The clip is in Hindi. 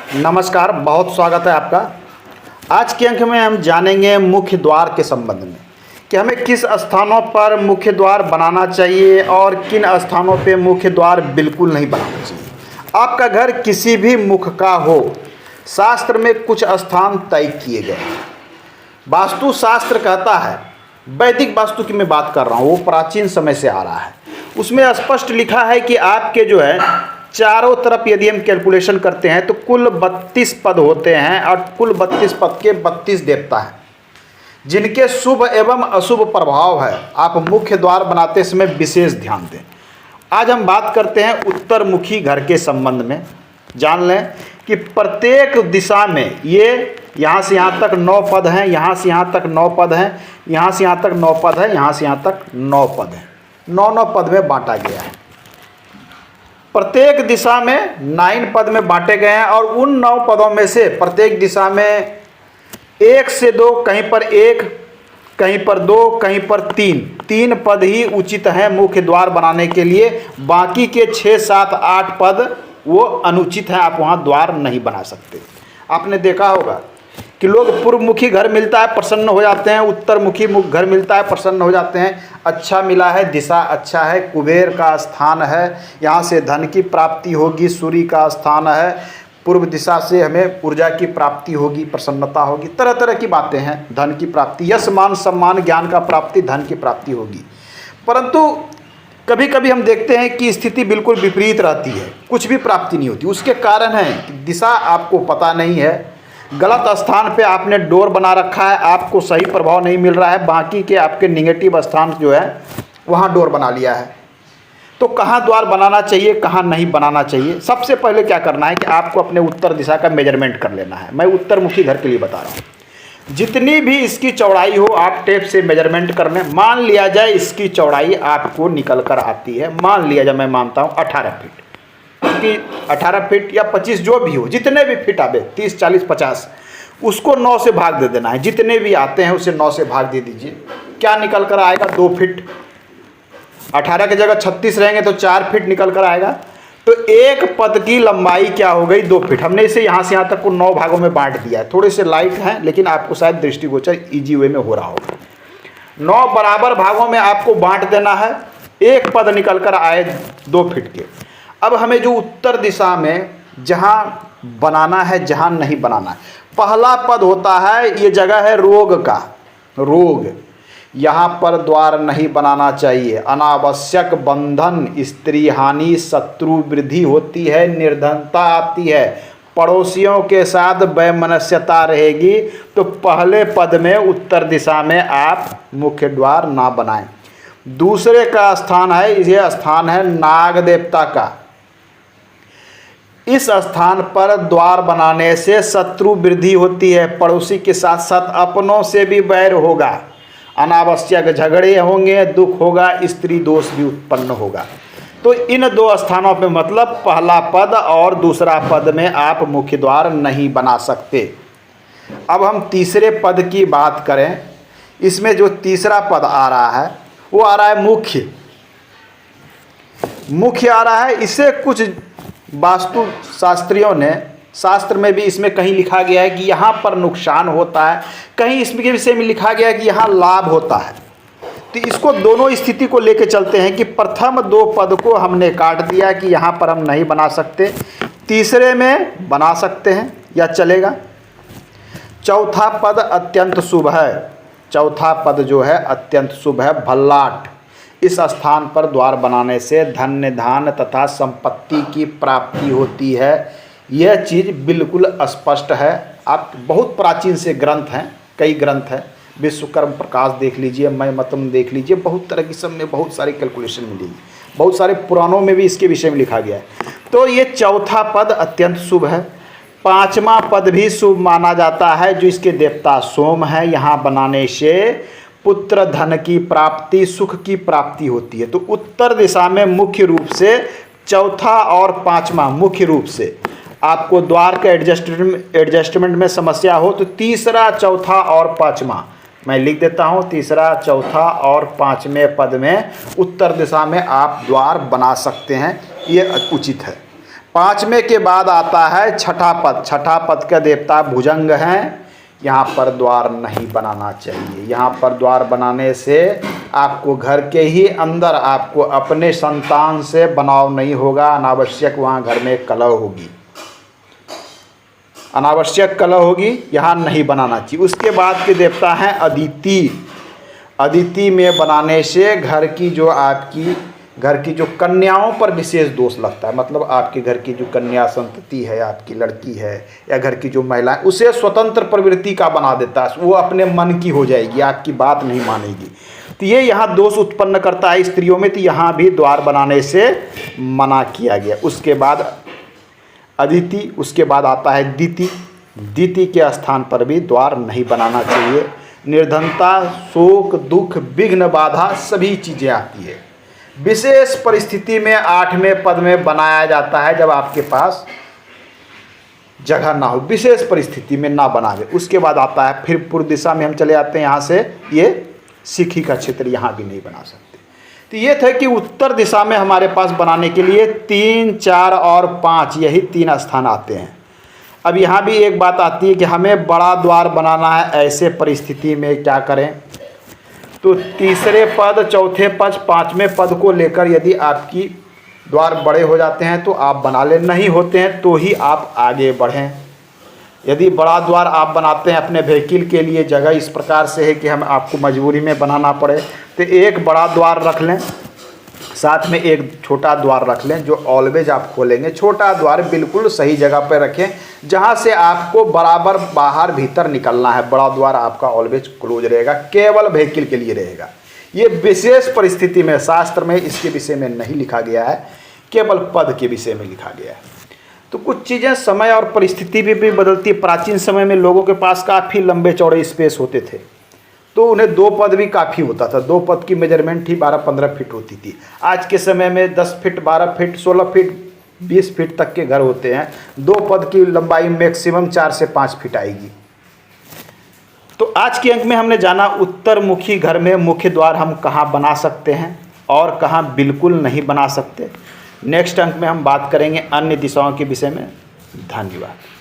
नमस्कार, बहुत स्वागत है आपका। आज के अंक में हम जानेंगे मुख्य द्वार के संबंध में कि हमें किस स्थानों पर मुख्य द्वार बनाना चाहिए और किन स्थानों पे मुख्य द्वार बिल्कुल नहीं बनाना चाहिए। आपका घर किसी भी मुख का हो, शास्त्र में कुछ स्थान तय किए गए हैं। वास्तु शास्त्र कहता है, वैदिक वास्तु की मैं बात कर रहा हूँ, वो प्राचीन समय से आ रहा है। उसमें स्पष्ट लिखा है कि आपके जो है चारों तरफ यदि हम कैलकुलेशन करते हैं तो कुल 32 पद होते हैं और कुल 32 पद के 32 देवता हैं जिनके शुभ एवं अशुभ प्रभाव है। आप मुख्य द्वार बनाते समय विशेष ध्यान दें। आज हम बात करते हैं उत्तर मुखी घर के संबंध में। जान लें कि प्रत्येक दिशा में ये यहाँ से यहाँ तक 9 पद हैं, यहाँ से यहाँ तक 9 पद हैं, यहाँ से यहाँ तक 9 पद है, यहाँ से यहाँ तक 9 पद हैं। 9 पद में बांटा गया है। प्रत्येक दिशा में 9 पद में बांटे गए हैं और उन 9 पदों में से प्रत्येक दिशा में 1 से 2, कहीं पर 1, कहीं पर 2, कहीं पर 3 पद ही उचित हैं मुख्य द्वार बनाने के लिए। बाकी के 6, 7, 8 पद वो अनुचित हैं, आप वहाँ द्वार नहीं बना सकते। आपने देखा होगा कि लोग पूर्वमुखी घर मिलता है प्रसन्न हो जाते हैं, उत्तरमुखी घर मिलता है प्रसन्न हो जाते हैं। अच्छा मिला है, दिशा अच्छा है, कुबेर का स्थान है, यहाँ से धन की प्राप्ति होगी, सूर्य का स्थान है, पूर्व दिशा से हमें ऊर्जा की प्राप्ति होगी, प्रसन्नता होगी, तरह तरह की बातें हैं। धन की प्राप्ति, यश मान सम्मान ज्ञान का प्राप्ति, धन की प्राप्ति होगी। परंतु कभी कभी हम देखते हैं कि स्थिति बिल्कुल विपरीत रहती है, कुछ भी प्राप्ति नहीं होती। उसके कारण है कि दिशा आपको पता नहीं है, गलत स्थान पे आपने डोर बना रखा है, आपको सही प्रभाव नहीं मिल रहा है, बाकी के आपके निगेटिव स्थान जो है वहाँ डोर बना लिया है। तो कहाँ द्वार बनाना चाहिए, कहाँ नहीं बनाना चाहिए, सबसे पहले क्या करना है कि आपको अपने उत्तर दिशा का मेजरमेंट कर लेना है। मैं उत्तरमुखी घर के लिए बता रहा हूँ। जितनी भी इसकी चौड़ाई हो आप टेप से मेजरमेंट कर लें। मान लिया जाए इसकी चौड़ाई आपको निकल कर आती है, मान लिया जाए, मैं मानता हूँ 18 फीट, कि 18 फीट या 25 जो भी हो, जितने भी फीट आवे, 30, 40, 50, उसको 9 से भाग दे देना है। जितने भी आते हैं उसे 9 से भाग दे दीजिए। क्या निकल कर आएगा? 2 फीट। 18 की जगह 36 रहेंगे तो 4 फीट निकल कर आएगा। तो एक पद की लंबाई क्या हो गई? 2 फीट। हमने इसे यहाँ से यहाँ तक को 9 भागों में बांट दिया है। थोड़े से लाइट हैं लेकिन आपको शायद दृष्टिगोचर ईजी वे में हो रहा होगा। 9 बराबर भागों में आपको बांट देना है। एक पद निकल कर आए 2 फीट के। अब हमें जो उत्तर दिशा में जहाँ बनाना है, जहाँ नहीं बनाना है, पहला पद होता है, ये जगह है रोग का, रोग। यहाँ पर द्वार नहीं बनाना चाहिए। अनावश्यक बंधन, स्त्री हानि, शत्रु वृद्धि होती है, निर्धनता आती है, पड़ोसियों के साथ वैमनस्यता रहेगी। तो पहले पद में उत्तर दिशा में आप मुख्य द्वार ना बनाएं। दूसरे का स्थान है, यह स्थान है नाग देवता का। इस स्थान पर द्वार बनाने से शत्रु वृद्धि होती है, पड़ोसी के साथ साथ अपनों से भी वैर होगा, अनावश्यक झगड़े होंगे, दुख होगा, स्त्री दोष भी उत्पन्न होगा। तो इन 2 स्थानों पे मतलब पहला पद और दूसरा पद में आप मुख्य द्वार नहीं बना सकते। अब हम तीसरे पद की बात करें। इसमें जो तीसरा पद आ रहा है वो आ रहा है मुख्य। मुख्य आ रहा है, इसे कुछ वास्तु शास्त्रियों ने, शास्त्र में भी इसमें कहीं लिखा गया है कि यहाँ पर नुकसान होता है, कहीं इसके विषय में लिखा गया है कि यहाँ लाभ होता है। तो इसको दोनों स्थिति को लेके चलते हैं कि प्रथम 2 पद को हमने काट दिया कि यहाँ पर हम नहीं बना सकते, तीसरे में बना सकते हैं या चलेगा। चौथा पद अत्यंत शुभ है। चौथा पद जो है अत्यंत शुभ है, भल्लाट। इस स्थान पर द्वार बनाने से धन्य धान तथा संपत्ति की प्राप्ति होती है। यह चीज़ बिल्कुल स्पष्ट है। आप बहुत प्राचीन से ग्रंथ हैं, कई ग्रंथ हैं, विश्वकर्म प्रकाश देख लीजिए, मैं मतम देख लीजिए, बहुत तरह की सब में बहुत सारी कैलकुलेशन मिलेगी, बहुत सारे पुराणों में भी इसके विषय में लिखा गया है। तो ये चौथा पद अत्यंत शुभ है। 5वां पद भी शुभ माना जाता है, जो इसके देवता सोम है। यहाँ बनाने से पुत्र धन की प्राप्ति, सुख की प्राप्ति होती है। तो उत्तर दिशा में मुख्य रूप से चौथा और 5वां मुख्य रूप से आपको द्वार के एडजस्टमेंट में समस्या हो तो तीसरा, चौथा और 5वां मैं लिख देता हूँ। तीसरा, चौथा और 5वें पद में उत्तर दिशा में आप द्वार बना सकते हैं, ये उचित है। पाँचवें के बाद आता है छठा पद। छठा पद का देवता भुजंग हैं। यहाँ पर द्वार नहीं बनाना चाहिए। यहाँ पर द्वार बनाने से आपको घर के ही अंदर आपको अपने संतान से बनाव नहीं होगा। अनावश्यक वहाँ घर में कलह होगी, अनावश्यक कलह होगी, यहाँ नहीं बनाना चाहिए। उसके बाद के देवता हैं अदिति। अदिति में बनाने से घर की जो कन्याओं पर विशेष दोष लगता है। मतलब आपके घर की जो कन्या संतति है, आपकी लड़की है या घर की जो महिलाएं, उसे स्वतंत्र प्रवृत्ति का बना देता है। वो अपने मन की हो जाएगी, आपकी बात नहीं मानेगी। तो ये यहाँ दोष उत्पन्न करता है स्त्रियों में। तो यहाँ भी द्वार बनाने से मना किया गया। उसके बाद अदिति, उसके बाद आता है दिति। दिति के स्थान पर भी द्वार नहीं बनाना चाहिए। निर्धनता, शोक, दुख, विघ्न, बाधा सभी चीज़ें आती है। विशेष परिस्थिति में 8वें पद में बनाया जाता है, जब आपके पास जगह ना हो, विशेष परिस्थिति में ना बनावे। उसके बाद आता है फिर पूर्व दिशा में हम चले आते हैं। यहाँ से ये सिखी का क्षेत्र, यहाँ भी नहीं बना सकते। तो ये था कि उत्तर दिशा में हमारे पास बनाने के लिए 3, 4 और 5 यही 3 स्थान आते हैं। अब यहाँ भी एक बात आती है कि हमें बड़ा द्वार बनाना है, ऐसे परिस्थिति में क्या करें। तो तीसरे पद, चौथे पद, 5वें पद को लेकर यदि आपकी द्वार बड़े हो जाते हैं तो आप बना लें, नहीं होते हैं तो ही आप आगे बढ़ें। यदि बड़ा द्वार आप बनाते हैं अपने व्हीकल के लिए, जगह इस प्रकार से है कि हम आपको मजबूरी में बनाना पड़े, तो एक बड़ा द्वार रख लें, साथ में एक छोटा द्वार रख लें जो ऑलवेज आप खोलेंगे। छोटा द्वार बिल्कुल सही जगह पर रखें जहां से आपको बराबर बाहर भीतर निकलना है। बड़ा द्वार आपका ऑलवेज क्लोज रहेगा, केवल व्हीकल के लिए रहेगा। ये विशेष परिस्थिति में, शास्त्र में इसके विषय में नहीं लिखा गया है, केवल पद के विषय में लिखा गया है। तो कुछ चीज़ें समय और परिस्थिति भी बदलती है। प्राचीन समय में लोगों के पास काफ़ी लंबे चौड़े स्पेस होते थे, तो उन्हें 2 पद भी काफ़ी होता था। 2 पद की मेजरमेंट ही 12-15 फीट होती थी। आज के समय में 10 फीट, 12 फीट, 16 फीट, 20 फीट तक के घर होते हैं। 2 पद की लंबाई मैक्सिमम 4 से 5 फीट आएगी। तो आज के अंक में हमने जाना उत्तर मुखी घर में मुख्य द्वार हम कहाँ बना सकते हैं और कहाँ बिल्कुल नहीं बना सकते। नेक्स्ट अंक में हम बात करेंगे अन्य दिशाओं के विषय में। धन्यवाद।